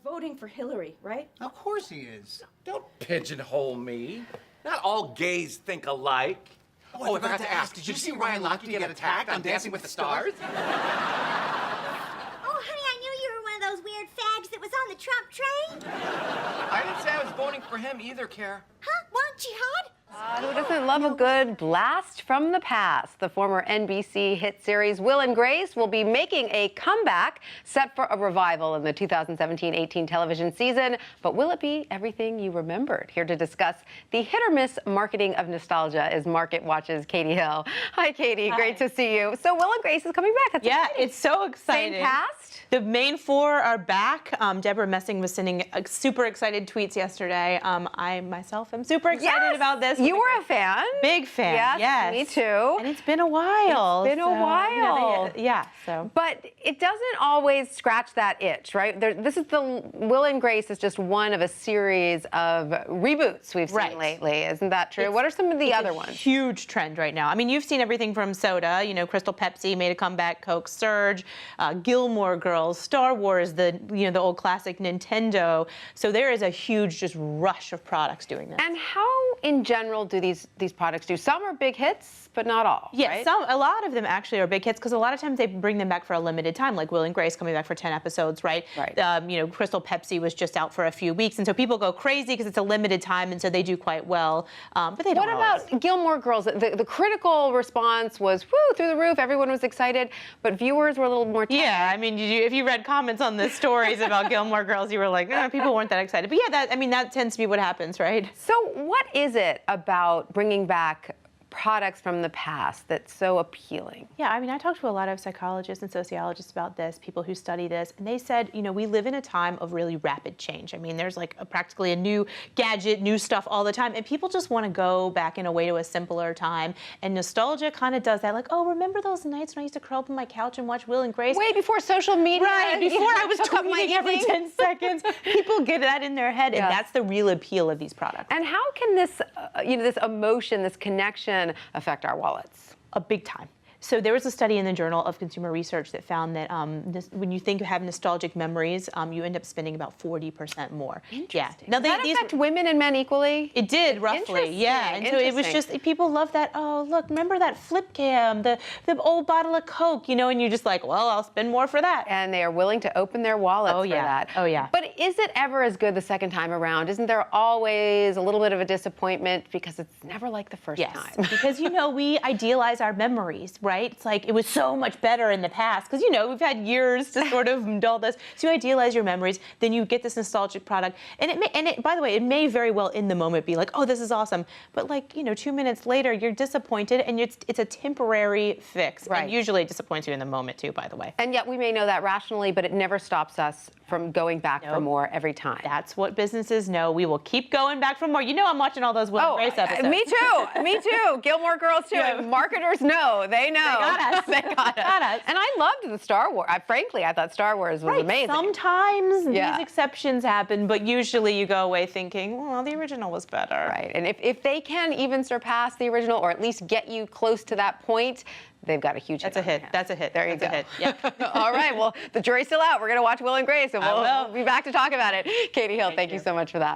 voting for Hillary, right? Of course he is. Don't pigeonhole me. Not all gays think alike. Oh, I forgot to ask. Did you see Ryan Lochte get attacked on Dancing with the Stars? Oh, honey, I knew you were one of those weird fags that was on the Trump train. I didn't say I was voting for him either, Care. Huh? Want jihad? Who doesn't love a good blast from the past? The former NBC hit series Will and Grace will be making a comeback, set for a revival in the 2017-18 television season. But will it be everything you remembered? Here to discuss the hit or miss marketing of nostalgia is MarketWatch's Catey Hill. Hi, Catey. Hi. Great to see you. So Will and Grace is coming back. That's exciting. It's so exciting. Same cast? The main four are back. Deborah Messing was sending super excited tweets yesterday. I myself am super excited about this. You were a fan. Big fan. Yes. Me too. And it's been a while. It's been a while. So. But it doesn't always scratch that itch, right? This is Will and Grace is just one of a series of reboots we've seen lately. Isn't that true? What are some of the other ones? Huge trend right now. I mean, you've seen everything from soda, Crystal Pepsi made a comeback, Coke Surge, Gilmore Girls, Star Wars, the old classic Nintendo. So there is a huge just rush of products doing this. And how in general do these products do? Some are big hits, but not all. Yes, right? A lot of them actually are big hits because a lot of times they bring them back for a limited time, like Will and Grace coming back for 10 episodes, right? Crystal Pepsi was just out for a few weeks, and so people go crazy because it's a limited time, and so they do quite well. But they don't. What about Gilmore Girls? The critical response was through the roof. Everyone was excited, but viewers were a little more tired. Yeah, I mean, if you read comments on the stories about Gilmore Girls, you were like, people weren't that excited. But yeah, that tends to be what happens, right? So what is it about bringing back products from the past that's so appealing? Yeah, I mean, I talked to a lot of psychologists and sociologists about this, people who study this, and they said, we live in a time of really rapid change. I mean, there's like practically a new gadget, new stuff all the time, and people just want to go back in a way to a simpler time, and nostalgia kind of does that, like, oh, remember those nights when I used to curl up on my couch and watch Will and Grace? Way before social media. Right, before I was tweeting every 10 seconds. People get that in their head, and that's the real appeal of these products. And how can this, this emotion, this connection affect our wallets? A big time. So there was a study in the Journal of Consumer Research that found that when you think of having nostalgic memories, you end up spending about 40% more. Interesting. Now, Does that affect women and men equally? It did, roughly, yeah. And so it was just, people love that, oh, look, remember that flip cam, the old bottle of Coke, and you're just like, well, I'll spend more for that. And they are willing to open their wallets for that. Oh, yeah. But is it ever as good the second time around? Isn't there always a little bit of a disappointment because it's never like the first time? Because, we idealize our memories, right? It's like it was so much better in the past because, we've had years to sort of indulge this. So you idealize your memories, then you get this nostalgic product. And by the way, it may very well in the moment be like, oh, this is awesome. But 2 minutes later, you're disappointed and it's a temporary fix. Right. And usually it disappoints you in the moment too, by the way. And yet we may know that rationally, but it never stops us from going back for more every time. That's what businesses know. We will keep going back for more. I'm watching all those Will and Grace episodes. Me too. Me too. Gilmore Girls too. Yeah. Marketers know. They know. They got us. They got us. And I loved the Star Wars. Frankly, I thought Star Wars was amazing. Sometimes these exceptions happen, but usually you go away thinking, well, the original was better. Right. And if they can even surpass the original or at least get you close to that point, they've got a huge hit. That's a hit. That's a hit. There you go. That's a hit. Yeah. All right. Well, the jury's still out. We're going to watch Will and Grace, and we'll be back to talk about it. Catey Hill, thank you so much for that.